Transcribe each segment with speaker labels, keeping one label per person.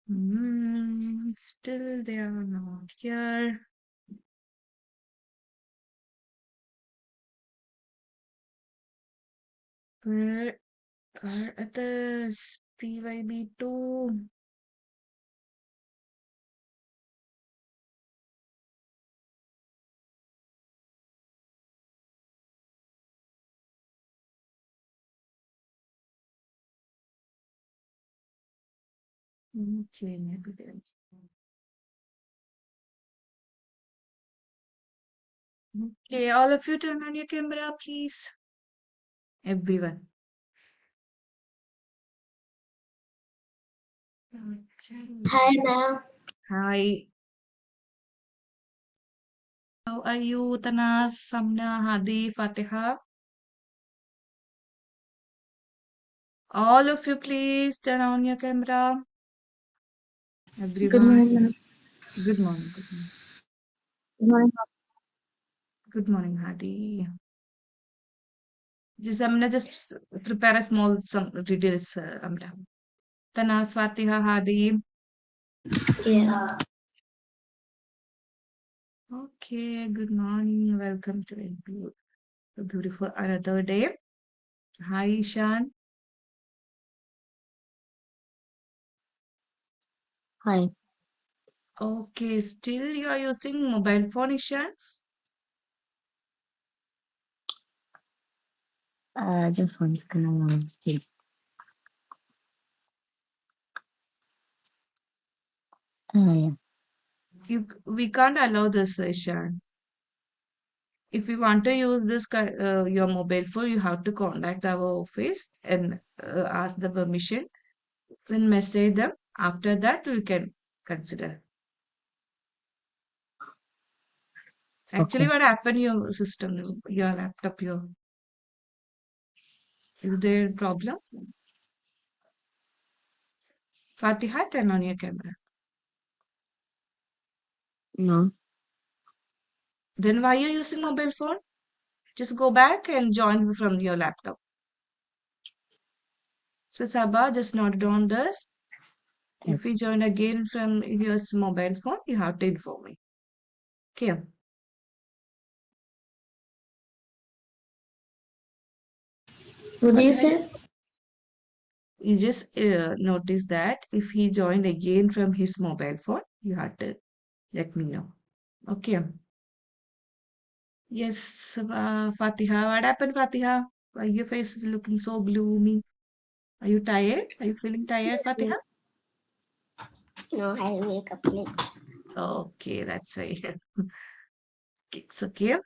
Speaker 1: Still they are not here. Where are others? PYB2. Okay, maybe there's. Okay, all of you turn on your camera, please. Everyone. Okay.
Speaker 2: Hi, ma'am.
Speaker 1: Hi. How are you, Tanas, Samna, Hadi, Fatiha? All of you, please turn on your camera.
Speaker 2: Good morning,
Speaker 1: Everyone.
Speaker 2: ma'am.
Speaker 1: Good morning. Good morning.
Speaker 2: Good morning.
Speaker 1: Good morning, Hadi. Just prepare a small some details, Amna. Tanas, Fatiha, Hadi.
Speaker 2: Yeah.
Speaker 1: Okay, good morning. Welcome to a beautiful another day. Hi, Ishan.
Speaker 2: Hi.
Speaker 1: Okay, still you are using mobile phone, Ishan?
Speaker 2: Just one second. I'm on stage. Yeah.
Speaker 1: We can't allow this, Ishan. If you want to use your mobile phone, you have to contact our office and ask the permission. Then message them. After that, we can consider. Actually,
Speaker 2: Okay.
Speaker 1: what happened your system, your laptop, is there a problem? Fatiha, turn on your camera.
Speaker 2: No.
Speaker 1: Then why are you using mobile phone? Just go back and join from your laptop. So Sabah just noted on this.
Speaker 2: Yes.
Speaker 1: If we join again from your mobile phone, you have to inform me. Okay.
Speaker 2: What do you
Speaker 1: Fatiha,
Speaker 2: say?
Speaker 1: you just notice that if he joined again from his mobile phone, you have to let me know. Okay. Yes, Fatiha. What happened, Fatiha? Why your face is looking so gloomy? Are you tired? Are you feeling tired, Fatiha?
Speaker 2: No, I'll wake up late.
Speaker 1: Okay, that's right. It's okay.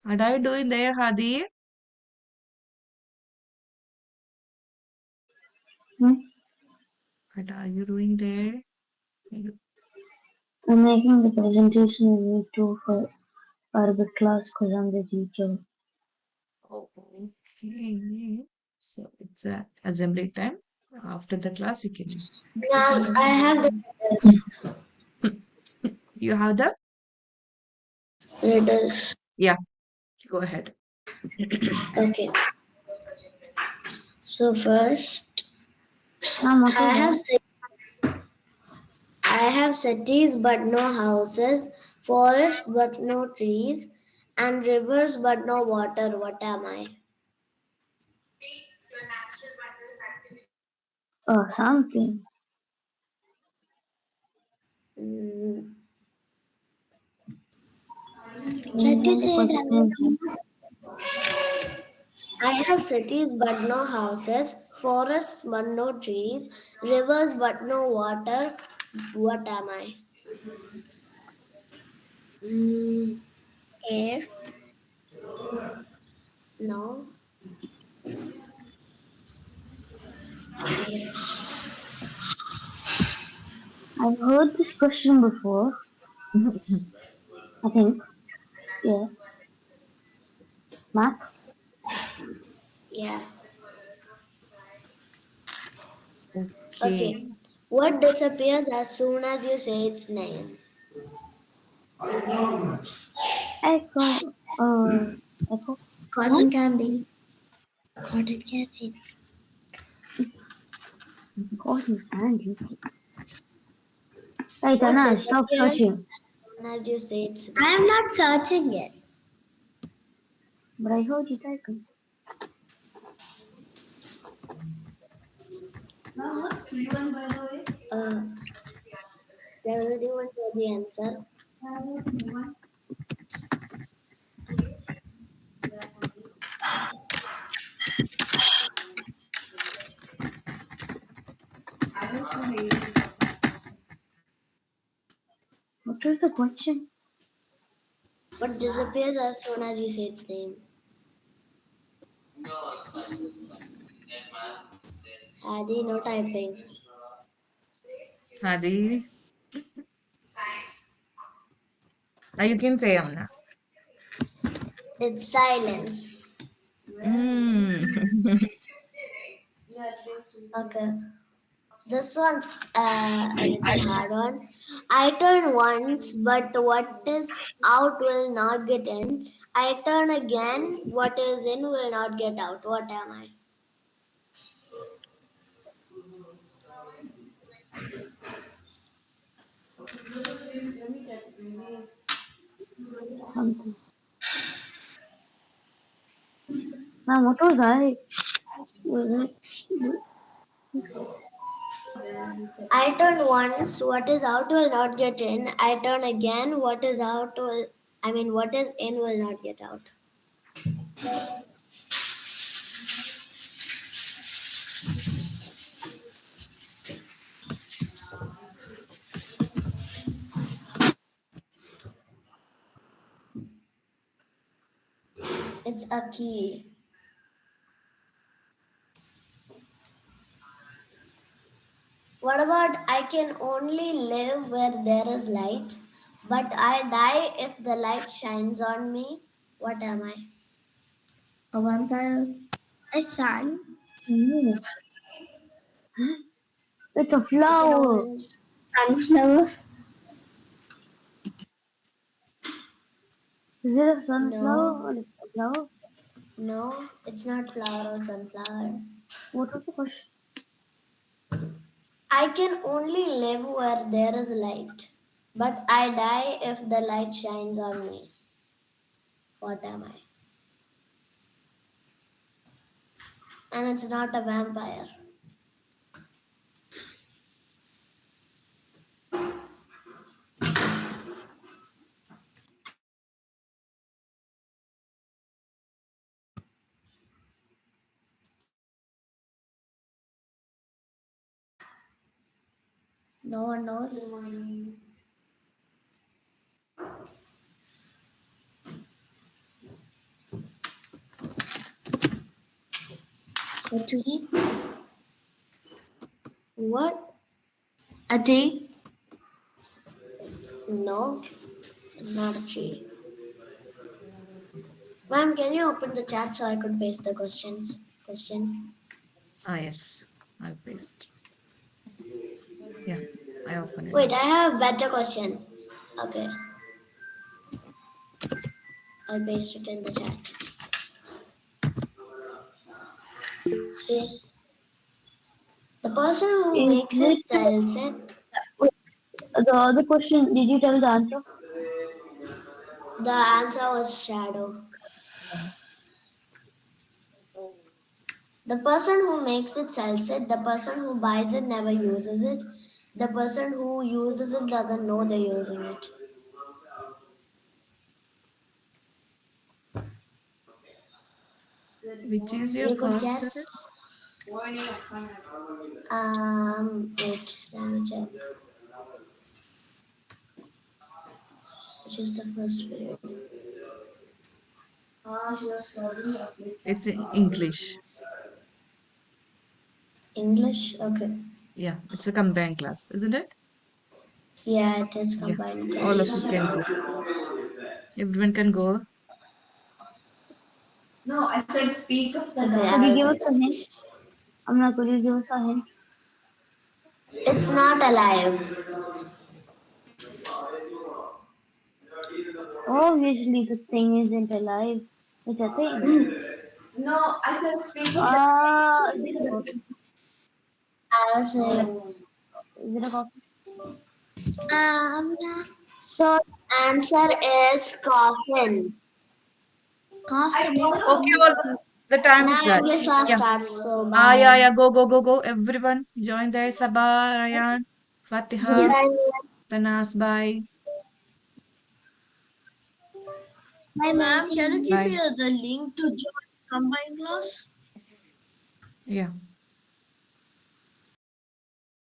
Speaker 1: What are you doing there, Hadi?
Speaker 2: Hmm?
Speaker 1: What are you doing there?
Speaker 2: I'm making the presentation in week 2 for Arabic class because I'm the teacher.
Speaker 1: Okay. So it's assembly time. After the class, you can.
Speaker 2: Ma'am, I have the riddles.
Speaker 1: You have the?
Speaker 2: Riddles.
Speaker 1: Yeah, go ahead.
Speaker 2: Okay. So first, Ma'am, what I have I have cities but no houses, forests but no trees, and rivers but no water. What am I? Oh, something. Mm, let me say it again. I have cities but no houses, forests but no trees, rivers but no water. What am I? Mm, air? No. I've heard this question before. I think. Yeah. Math? Yeah.
Speaker 1: Okay.
Speaker 2: Okay. What disappears as soon as you say its name? Echo. Echo. Cotton candy. Cotton candy.
Speaker 3: God, you Andy. Right,
Speaker 2: What
Speaker 3: Anna, stop
Speaker 2: disappears
Speaker 3: searching.
Speaker 2: as soon as you say its name? I am not searching it.
Speaker 3: But I heard you typing.
Speaker 2: Does anyone know the answer?
Speaker 3: What was the question?
Speaker 2: What disappears as soon as you say its name? Adi, no typing.
Speaker 1: Hadi, you can say Amna.
Speaker 2: It's silence.
Speaker 1: Mm.
Speaker 2: Okay. This one's a little hard one. I turn once, but what is out will not get in. I turn again, what is in will not get out. What am I?
Speaker 3: Something. Now, what was I? Was it?
Speaker 2: I turn once, what is out will not get in. I turn again, what is in will not get out. It's a key. What about I can only live where there is light, but I die if the light shines on me? What am I? A vampire. A sun.
Speaker 3: No, it's a
Speaker 2: I can
Speaker 3: flower.
Speaker 2: only. Sunflower.
Speaker 3: Is it a sunflower
Speaker 2: No,
Speaker 3: or a flower?
Speaker 2: no, it's not flower or sunflower.
Speaker 3: What was the question?
Speaker 2: I can only live where there is light, but I die if the light shines on me. What am I? And it's not a vampire. No one knows. A tree? What? A tree? No, it's not a tree. Ma'am, can you open the chat so I could paste the questions? Question.
Speaker 1: Yes, I'll paste. Yeah, I open it
Speaker 2: Wait,
Speaker 1: now.
Speaker 2: I have a better question. Okay, I'll paste it in the chat. See, the person who
Speaker 3: Is
Speaker 2: makes it
Speaker 3: it?
Speaker 2: sells it.
Speaker 3: Wait, the other question, did you tell the answer?
Speaker 2: The answer was shadow. The person who makes it sells it. The person who buys it never uses it. The person who uses it doesn't know they're using it.
Speaker 1: Which is your
Speaker 2: You could
Speaker 1: first
Speaker 2: guess.
Speaker 1: word?
Speaker 2: Wait, let me check. Which is the first period?
Speaker 1: It's in English.
Speaker 2: English? Okay.
Speaker 1: Yeah, it's a combined class, isn't it?
Speaker 2: Yeah, it is
Speaker 1: Yeah,
Speaker 2: combined
Speaker 1: all
Speaker 2: class.
Speaker 1: of you can go. Everyone can go.
Speaker 2: No, I said speak of the
Speaker 3: Could you give
Speaker 2: dog.
Speaker 3: us a hint? Amna, could you give us a hint?
Speaker 2: It's not alive.
Speaker 3: Obviously, the thing isn't alive. It's a thing.
Speaker 2: No, I said speak of the
Speaker 3: Ah, is it a bottle?
Speaker 2: I'll say.
Speaker 3: Is it a coffee?
Speaker 2: Um, so answer is coffin. Coffin.
Speaker 1: Okay, all the time is
Speaker 2: Now
Speaker 1: that.
Speaker 2: English class
Speaker 1: Yeah.
Speaker 2: starts. So
Speaker 1: Ah, yeah,
Speaker 2: bye.
Speaker 1: yeah. Go, go, go, go. Everyone, join there. Sabah, Ryan, Fatiha,
Speaker 2: Bye.
Speaker 1: Tanas. Bye.
Speaker 2: Bye, ma'am. Can you give
Speaker 1: Bye.
Speaker 2: me the link to join combined class?
Speaker 1: Yeah.